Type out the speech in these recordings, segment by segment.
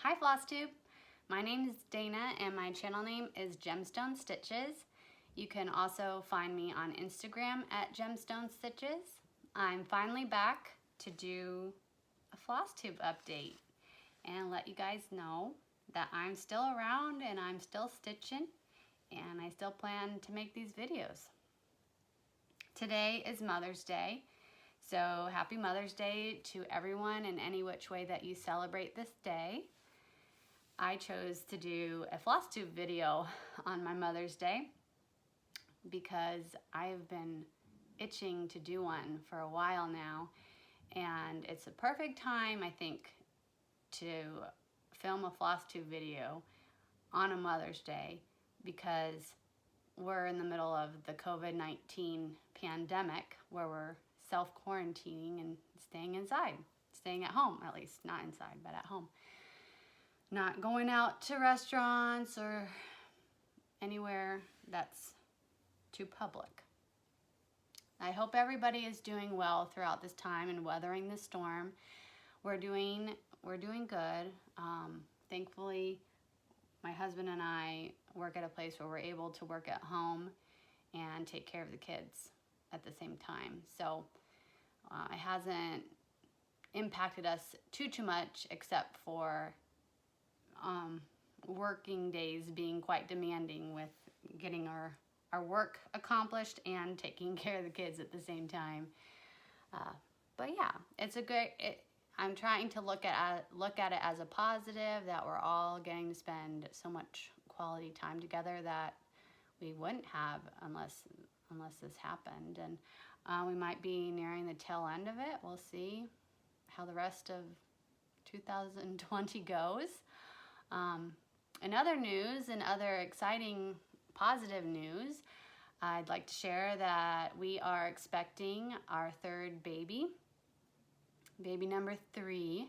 Hi Floss Tube, my name is Dana and my channel name is Gemstone Stitches. You can also find me on Instagram at Gemstone Stitches. I'm finally back to do a Floss Tube update and let you guys know that I'm still around and I'm still stitching and I still plan to make these videos. Today is Mother's Day, so happy Mother's Day to everyone in any which way that you celebrate this day. I chose to do a Floss Tube video on my Mother's Day because I've been itching to do one for a while now, and it's a perfect time, I think, to film a Floss Tube video on a Mother's Day because we're in the middle of the COVID-19 pandemic where we're self-quarantining and staying inside, staying at home at least, not inside, but at home. Not going out to restaurants or anywhere that's too public. I hope everybody is doing well throughout this time and weathering the storm. We're doing good. Thankfully, my husband and I work at a place where we're able to work at home and take care of the kids at the same time. So it hasn't impacted us too much, except for working days being quite demanding with getting our work accomplished and taking care of the kids at the same time. But yeah, it's a great. I'm trying to look at it as a positive that we're all getting to spend so much quality time together that we wouldn't have unless this happened. And we might be nearing the tail end of it. We'll see how the rest of 2020 goes. In other news and other exciting positive news, I'd like to share that we are expecting our third baby number 3.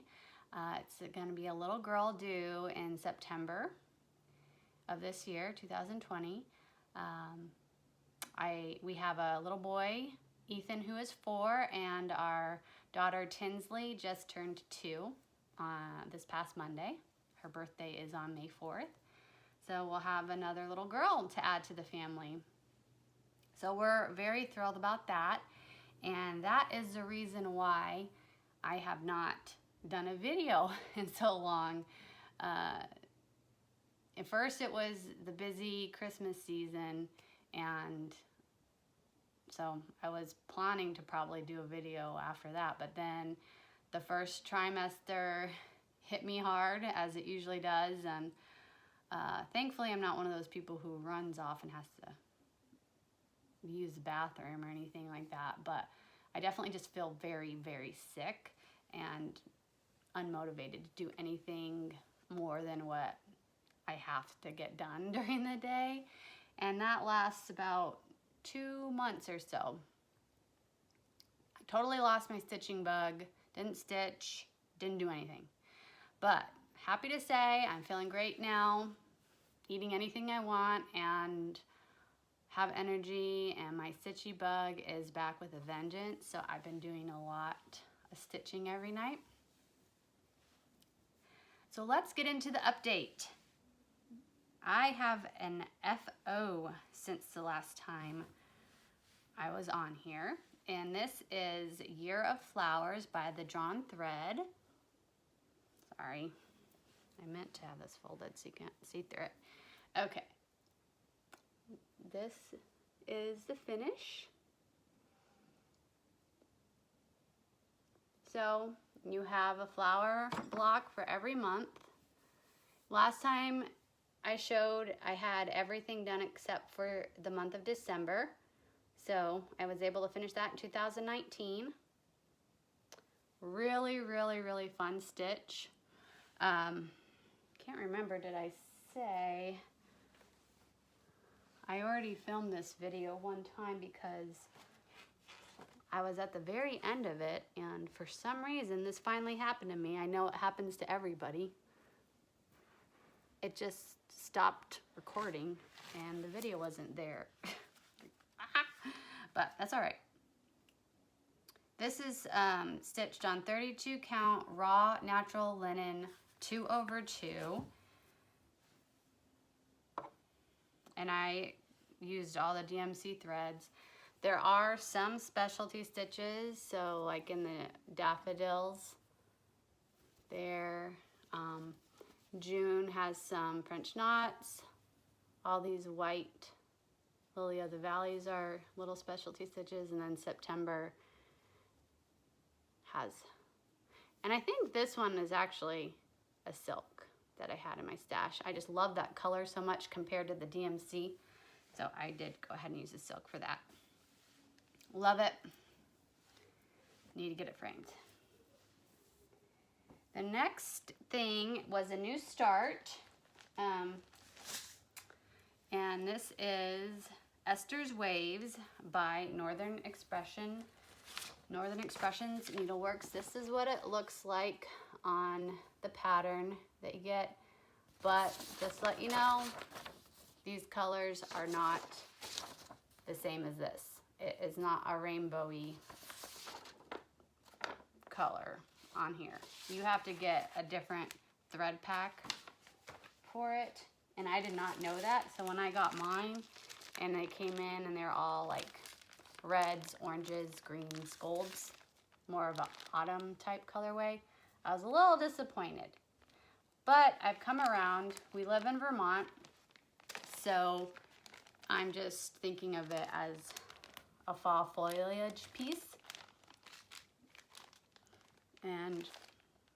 It's going to be a little girl due in September of this year, 2020. We have a little boy, Ethan, who is 4, and our daughter Tinsley just turned 2 this past Monday. Her birthday is on May 4th. So we'll have another little girl to add to the family. So we're very thrilled about that. And that is the reason why I have not done a video in so long. At first it was the busy Christmas season, and so I was planning to probably do a video after that, but then the first trimester hit me hard, as it usually does, and thankfully I'm not one of those people who runs off and has to use the bathroom or anything like that, but I definitely just feel very, very sick and unmotivated to do anything more than what I have to get done during the day, and that lasts about 2 months or so. I totally lost my stitching bug, didn't stitch, didn't do anything. But happy to say I'm feeling great now, eating anything I want, and have energy, and my stitchy bug is back with a vengeance, so I've been doing a lot of stitching every night. So let's get into the update. I have an FO since the last time I was on here, and this is Year of Flowers by the Drawn Thread. Sorry, I meant to have this folded so you can't see through it. Okay, this is the finish. So you have a flower block for every month. Last time I showed, I had everything done except for the month of December. So I was able to finish that in 2019. Really, really, really fun stitch. Can't remember, did I say? I already filmed this video one time because I was at the very end of it, and for some reason this finally happened to me. I know it happens to everybody. It just stopped recording and the video wasn't there. But that's all right. This is stitched on 32 count raw natural linen 2/2. And I used all the DMC threads. There are some specialty stitches, so like in the daffodils there. June has some French knots. All these white Lily of the Valleys are little specialty stitches, and then September has, and I think this one is actually a silk that I had in my stash. I just love that color so much compared to the DMC, so I did go ahead and use the silk for that. Love it. Need to get it framed. The next thing was a new start, and this is Esther's Waves by Northern Expressions Needleworks. This is what it looks like on the pattern that you get, but just to let you know, these colors are not the same as this. It is not a rainbowy color on here. You have to get a different thread pack for it, and I did not know that. So when I got mine and they came in and they're all like reds, oranges, greens, golds, more of an autumn type colorway, I was a little disappointed. But I've come around. We live in Vermont, so I'm just thinking of it as a fall foliage piece. And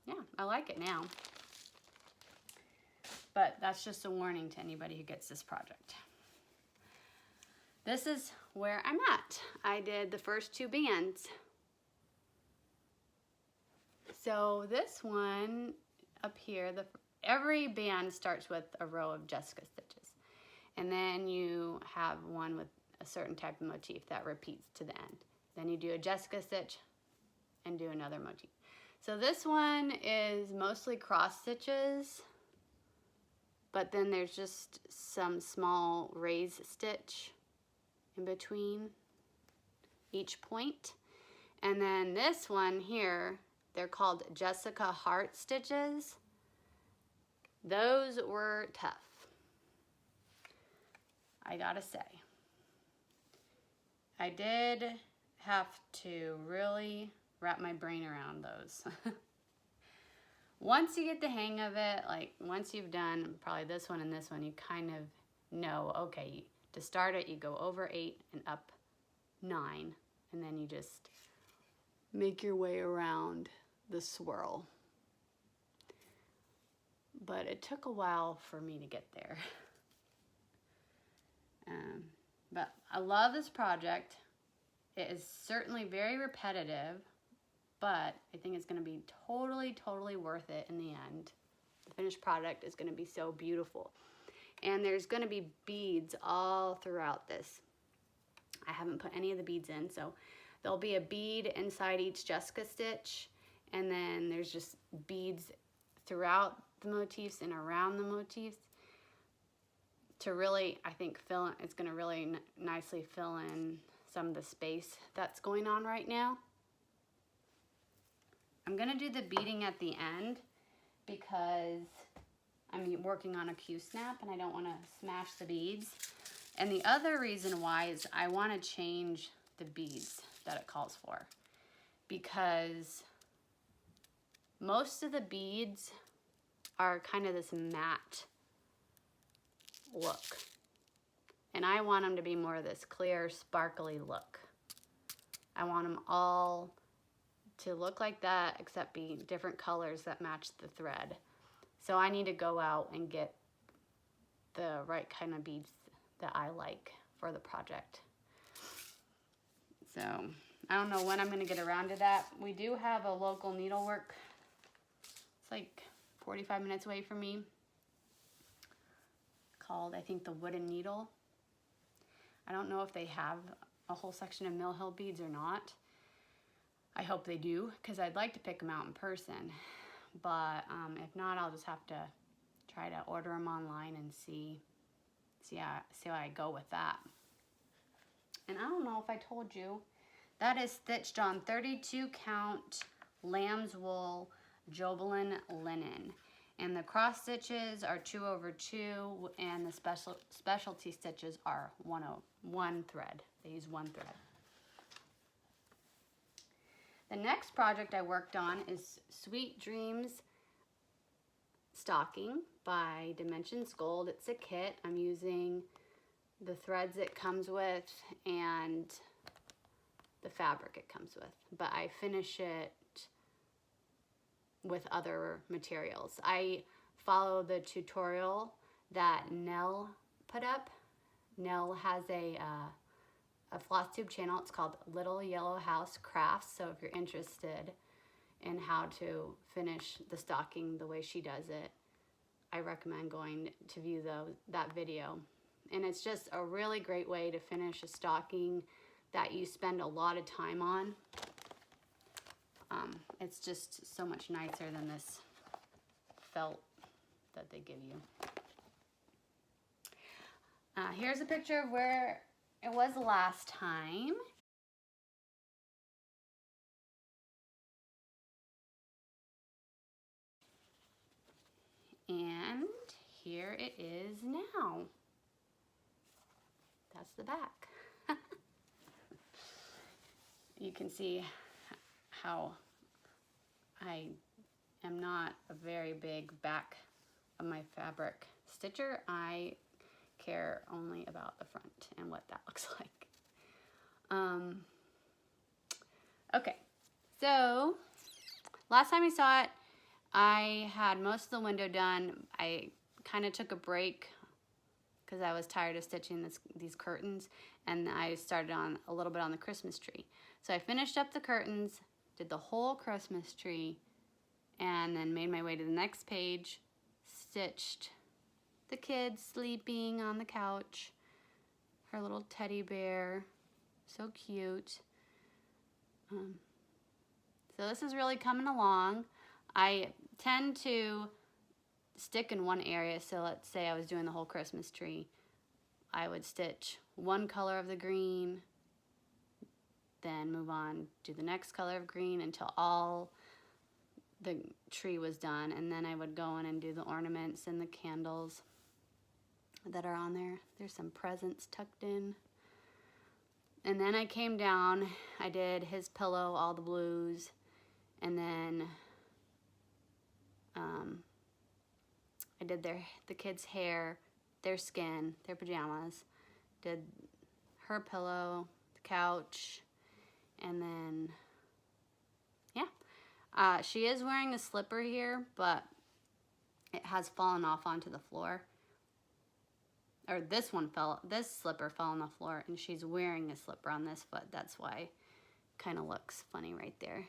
yeah, I like it now. But that's just a warning to anybody who gets this project. This is where I'm at. I did the first 2 bands. So this one up here, every band starts with a row of Jessica stitches. And then you have one with a certain type of motif that repeats to the end. Then you do a Jessica stitch and do another motif. So this one is mostly cross stitches, but then there's just some small raised stitch in between each point. And then this one here, they're called Jessica Heart stitches. Those were tough, I gotta say. I did have to really wrap my brain around those. Once you get the hang of it, like once you've done probably this one and this one, you kind of know, okay, to start it, you go over 8 and up 9, and then you just make your way around the swirl. But it took a while for me to get there. But I love this project. It is certainly very repetitive, but I think it's going to be totally worth it in the end. The finished product is going to be so beautiful. And there's going to be beads all throughout this. I haven't put any of the beads in, so there'll be a bead inside each Jessica stitch, and then there's just beads throughout the motifs and around the motifs to really, I think, it's going to really nicely fill in some of the space that's going on right now. I'm going to do the beading at the end because I'm working on a Q-snap and I don't want to smash the beads. And the other reason why is I want to change the beads that it calls for, because most of the beads are kind of this matte look. And I want them to be more of this clear, sparkly look. I want them all to look like that, except be different colors that match the thread. So I need to go out and get the right kind of beads that I like for the project. So I don't know when I'm going to get around to that. We do have a local needlework. It's like 45 minutes away from me, called, I think, the Wooden Needle. I don't know if they have a whole section of Mill Hill beads or not. I hope they do, because I'd like to pick them out in person. But if not, I'll just have to try to order them online and see how I go with that. And I don't know if I told you, that is stitched on 32 count lamb's wool Jobelin linen. And the cross stitches are 2 over 2, and the specialty stitches are 1 thread. They use 1 thread. The next project I worked on is Sweet Dreams Stocking by Dimensions Gold. It's a kit. I'm using the threads it comes with and the fabric it comes with, but I finish it with other materials. I follow the tutorial that Nell put up. Nell has a Floss Tube channel. It's called Little Yellow House Crafts. So if you're interested in how to finish the stocking the way she does it, I recommend going to view that video. And it's just a really great way to finish a stocking that you spend a lot of time on. It's just so much nicer than this felt that they give you. Here's a picture of where it was last time. And here it is now. That's the back. You can see how I am not a very big back of my fabric stitcher. I care only about the front and what that looks like. Okay, so last time you saw it, I had most of the window done. I kind of took a break because I was tired of stitching these curtains, and I started on a little bit on the Christmas tree. So I finished up the curtains, did the whole Christmas tree, and then made my way to the next page, stitched the kid sleeping on the couch, her little teddy bear, so cute. So this is really coming along. I tend to stick in one area, so let's say I was doing the whole Christmas tree. I would stitch one color of the green, then move on, do the next color of green until all the tree was done, and then I would go in and do the ornaments and the candles that are on there. There's some presents tucked in. And then I came down, I did his pillow, all the blues, and then I did the kids' hair, their skin, their pajamas, did her pillow, the couch, and then, yeah. She is wearing a slipper here, but it has fallen off onto the floor. Or this slipper fell on the floor, and she's wearing a slipper on this foot. That's why it kind of looks funny right there.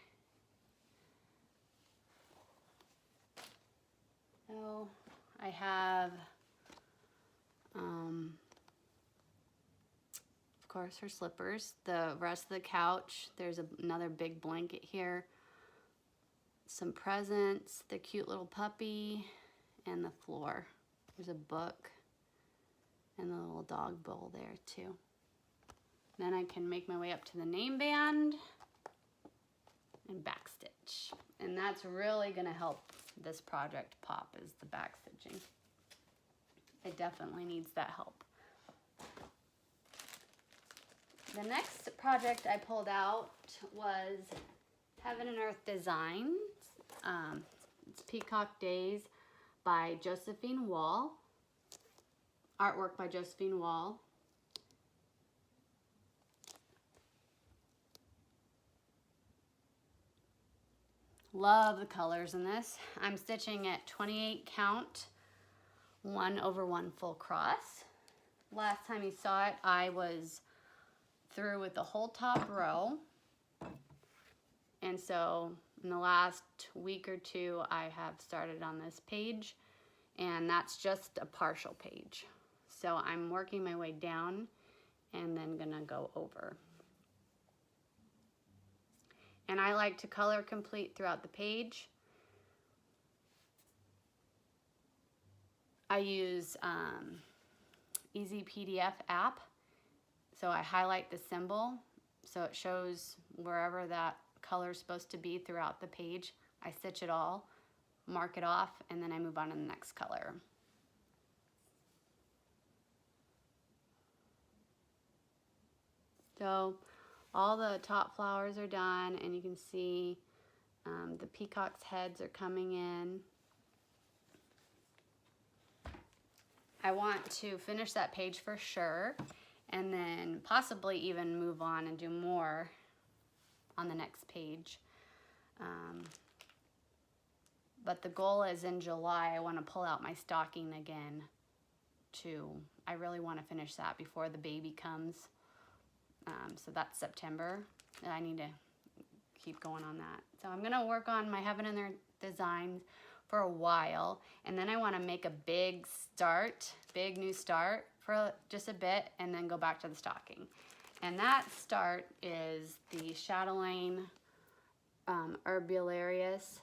So I have, of course, her slippers. The rest of the couch, there's another big blanket here. Some presents, the cute little puppy, and the floor. There's a book and the little dog bowl there too. Then I can make my way up to the name band and backstitch. And that's really gonna help this project pop, is the backstitching. It definitely needs that help. The next project I pulled out was Heaven and Earth Designs. It's Peacock Days by Josephine Wall. Artwork by Josephine Wall. Love the colors in this. I'm stitching at 28 count, 1 over 1 full cross. Last time you saw it, I was through with the whole top row. And so in the last week or two, I have started on this page, and that's just a partial page. So I'm working my way down and then gonna go over. And I like to color complete throughout the page. I use Easy PDF app. So I highlight the symbol so it shows wherever that color is supposed to be throughout the page. I stitch it all mark it off, and then I move on to the next color. So all the top flowers are done, and you can see the peacock's heads are coming in. I want to finish that page for sure, and then possibly even move on and do more on the next page. But the goal is in July, I want to pull out my stocking again too. I really want to finish that before the baby comes. So that's September, and I need to keep going on that. So I'm going to work on my Heaven and Earth designs for a while, and then I want to make a big new start for just a bit, and then go back to the stocking. And that start is the Chatelaine Herbularius,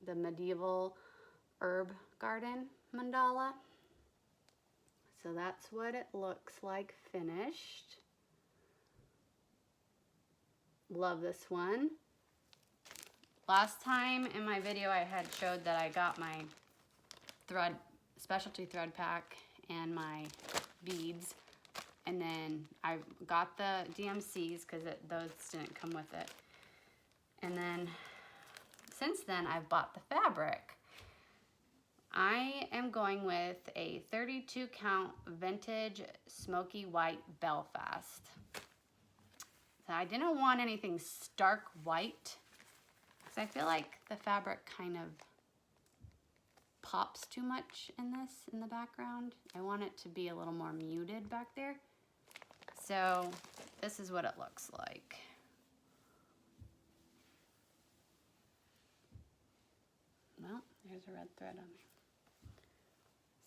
the medieval herb garden mandala. So that's what it looks like finished. Love this one. Last time in my video I had showed that I got my specialty thread pack and my beads, and then I got the DMCs because those didn't come with it. And then since then I've bought the fabric. I am going with a 32 count vintage smoky white Belfast. So I didn't want anything stark white because I feel like the fabric kind of pops too much in the background. I want it to be a little more muted back there. So this is what it looks like. Well, there's a red thread on there.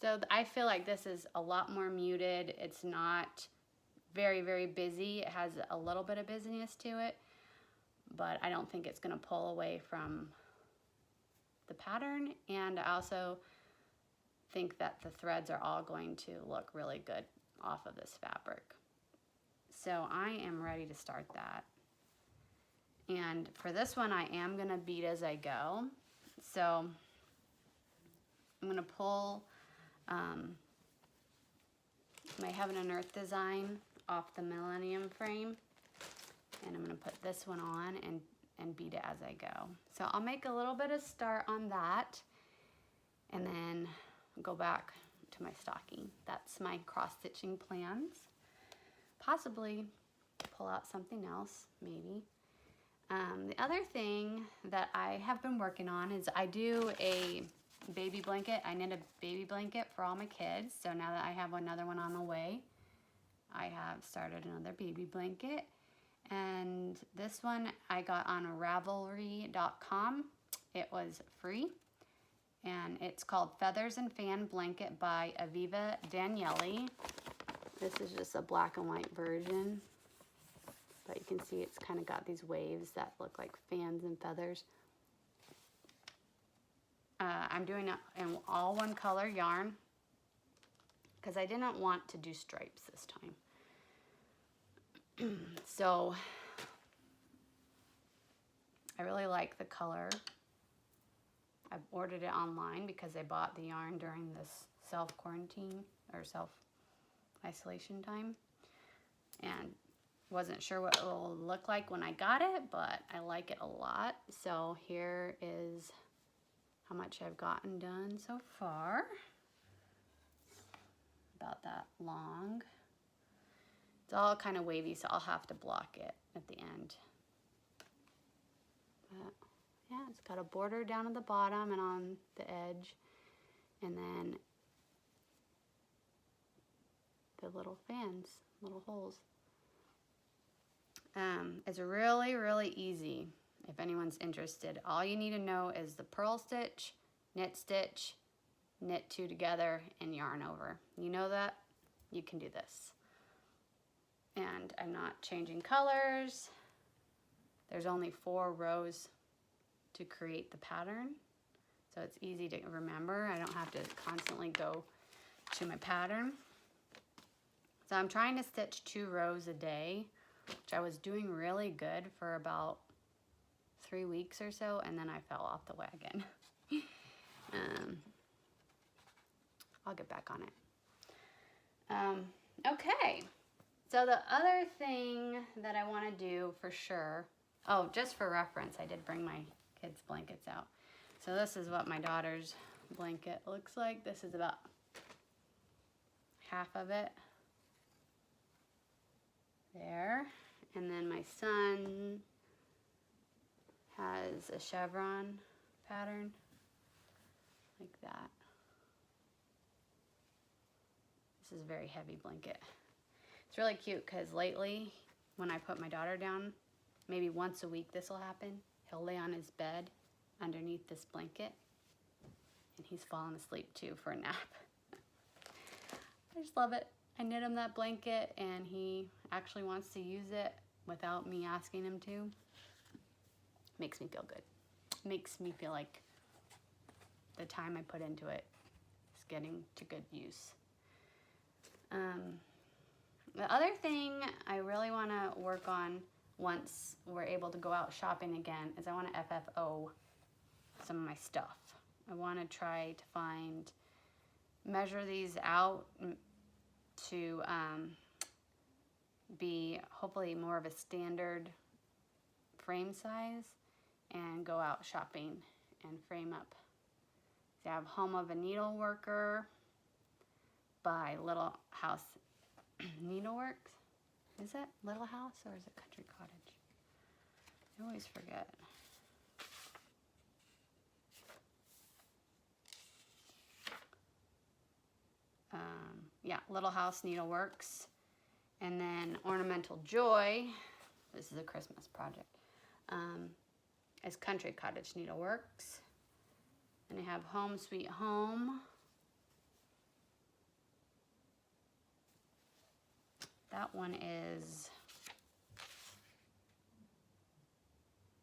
So I feel like this is a lot more muted. It's not very, very busy. It has a little bit of busyness to it, but I don't think it's going to pull away from the pattern. And I also think that the threads are all going to look really good off of this fabric. So I am ready to start that. And for this one, I am going to bead as I go. So I'm going to pull my Heaven and Earth design off the Millennium frame, and I'm going to put this one on and bead it as I go. So I'll make a little bit of start on that and then go back to my stocking. That's my cross-stitching plans. Possibly pull out something else, maybe. The other thing that I have been working on is I do a baby blanket. I knit a baby blanket for all my kids. So now that I have another one on the way, I have started another baby blanket. And this one I got on Ravelry.com. It was free. And it's called Feathers and Fan Blanket by Aviva Daniele. This is just a black and white version. But you can see it's kind of got these waves that look like fans and feathers. I'm doing it in all one color yarn because I didn't want to do stripes this time. So I really like the color. I've ordered it online because I bought the yarn during this self-quarantine or self-isolation time. And wasn't sure what it will look like when I got it, but I like it a lot. So here is how much I've gotten done so far. About that long. It's all kind of wavy, so I'll have to block it at the end. But yeah, it's got a border down at the bottom and on the edge, and then the little fans, little holes. It's really, really easy if anyone's interested. All you need to know is the purl stitch, knit stitch, knit two together, and yarn over. You know that? You can do this. And I'm not changing colors. There's only 4 rows to create the pattern, so it's easy to remember. I don't have to constantly go to my pattern. So I'm trying to stitch 2 rows a day, which I was doing really good for about 3 weeks or so, and then I fell off the wagon. I'll get back on it. Okay, so the other thing that I want to do for sure, oh, just for reference, I did bring my kids' blankets out. So this is what my daughter's blanket looks like. This is about half of it there. And then my son has a chevron pattern like that. This is a very heavy blanket. It's really cute because lately when I put my daughter down, maybe once a week this will happen. He'll lay on his bed underneath this blanket and he's fallen asleep too for a nap. I just love it. I knit him that blanket and he actually wants to use it without me asking him to. Makes me feel good. Makes me feel like the time I put into it is getting to good use. The other thing I really want to work on once we're able to go out shopping again is I want to FFO some of my stuff. I want to try to measure these out to be hopefully more of a standard frame size and go out shopping and frame up. So I have Home of a Needle Worker by Little House Needleworks. Is it Little House or is it Country Cottage? I always forget. Yeah, Little House Needleworks. And then Ornamental Joy, this is a Christmas project, is Country Cottage Needleworks. And I have Home Sweet Home. That one is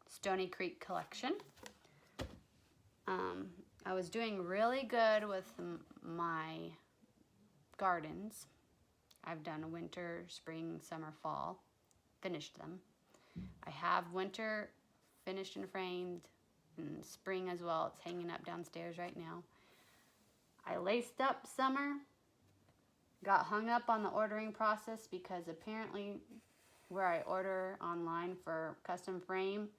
Stony Creek Collection. I was doing really good with my gardens. I've done winter, spring, summer, fall, finished them. I have winter finished and framed, and spring as well. It's hanging up downstairs right now. I laced up summer, got hung up on the ordering process because apparently where I order online for custom frame,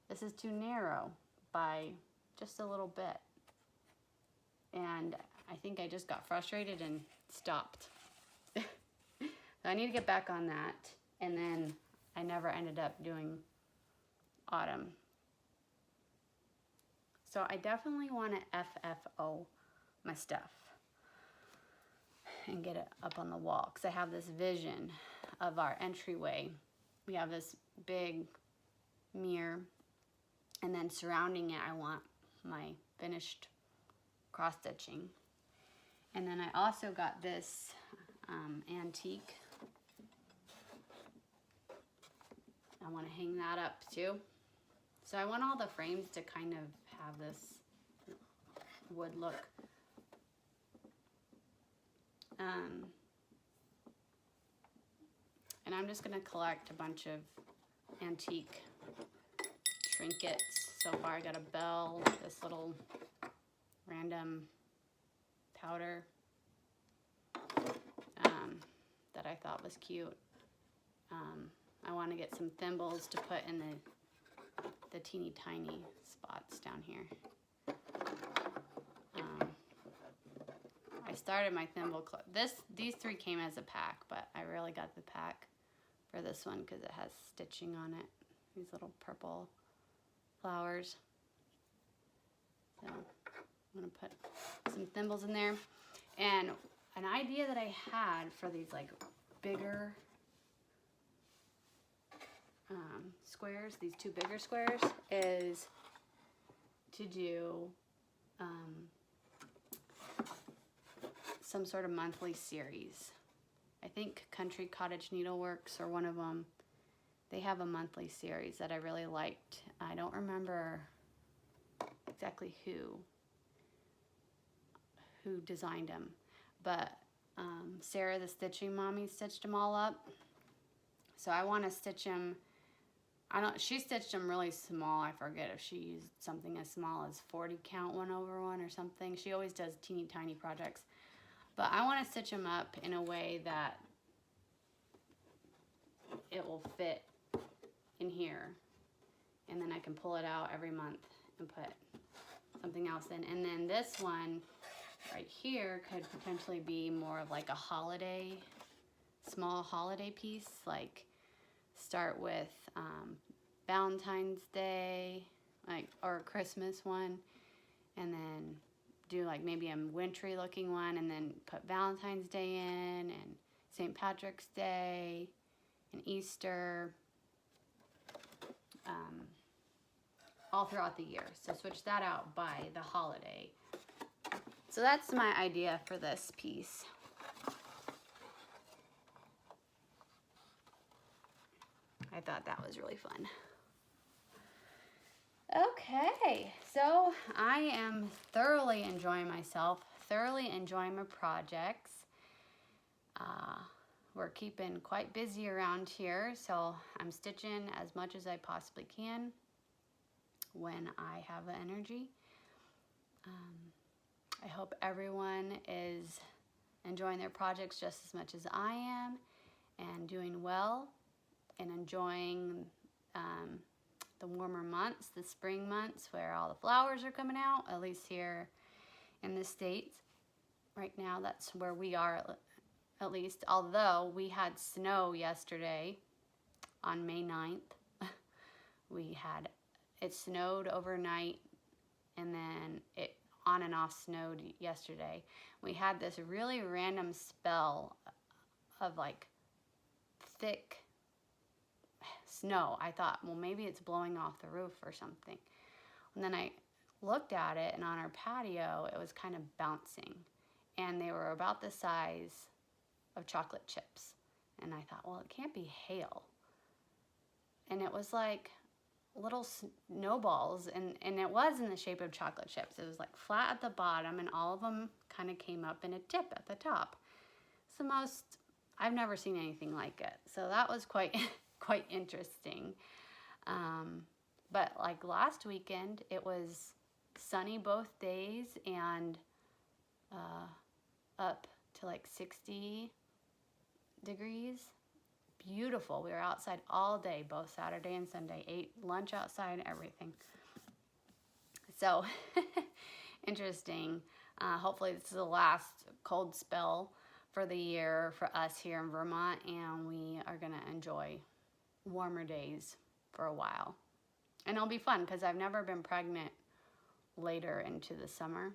this is too narrow by just a little bit. And I think I just got frustrated and stopped. So I need to get back on that. And then I never ended up doing autumn. So I definitely want to FFO my stuff and get it up on the wall because I have this vision of our entryway. We have this big mirror, and then surrounding it I want my finished cross stitching. And then I also got this antique. I want to hang that up too. So I want all the frames to kind of have this wood look. And I'm just going to collect a bunch of antique trinkets. So far I got a bell, this little random powder that I thought was cute. I want to get some thimbles to put in the teeny tiny spots down here. I started my thimble club. These three came as a pack, but I really got the pack for this one because it has stitching on it. These little purple flowers. So I'm gonna put some thimbles in there. And an idea that I had for these like bigger squares, these two bigger squares, is to do some sort of monthly series. I think Country Cottage Needleworks or one of them, they have a monthly series that I really liked. I don't remember exactly who designed them, but Sarah the Stitching Mommy stitched them all up. So I want to stitch them she stitched them really small. I forget if she used something as small as 40 count 1/1 or something. She always does teeny tiny projects. But I want to stitch them up in a way that it will fit in here. And then I can pull it out every month and put something else in. And then this one right here could potentially be more of like a holiday, small holiday piece. Like start with Valentine's Day, like, or a Christmas one, and then do like maybe a wintry looking one, and then put Valentine's Day in, and St. Patrick's Day, and Easter, all throughout the year. So switch that out by the holiday. So that's my idea for this piece. I thought that was really fun. Okay, so I am thoroughly enjoying myself, thoroughly enjoying my projects. We're keeping quite busy around here, so I'm stitching as much as I possibly can when I have the energy. I hope everyone is enjoying their projects just as much as I am, and doing well, and enjoying the warmer months, the spring months, where all the flowers are coming out, at least here in the States. Right now, that's where we are, at least, although we had snow yesterday on May 9th. It snowed overnight, and then it on and off snowed yesterday. We had this really random spell of like thick snow. I thought, well, maybe it's blowing off the roof or something. And then I looked at it, and on our patio, it was kind of bouncing. And they were about the size of chocolate chips. And I thought, well, it can't be hail. And it was like little snowballs, and it was in the shape of chocolate chips. It was like flat at the bottom, and all of them kind of came up in a tip at the top. It's the most, I've never seen anything like it. So that was quite interesting. But like last weekend, it was sunny both days, and up to like 60 degrees. Beautiful. We were outside all day, both Saturday and Sunday. Ate lunch outside, everything. So interesting. Hopefully this is the last cold spell for the year for us here in Vermont, and we are going to enjoy warmer days for a while. And it'll be fun because I've never been pregnant later into the summer,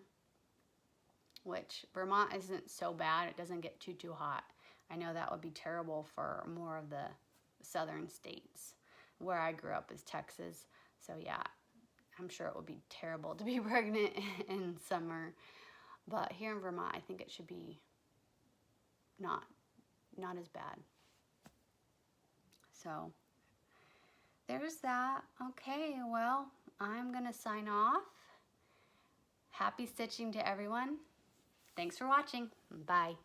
which Vermont isn't so bad. It doesn't get too hot. I know that would be terrible for more of the southern states. Where I grew up is Texas. So yeah, I'm sure it would be terrible to be pregnant in summer. But here in Vermont, I think it should be not as bad. So there's that. Okay, well, I'm gonna sign off. Happy stitching to everyone. Thanks for watching. Bye.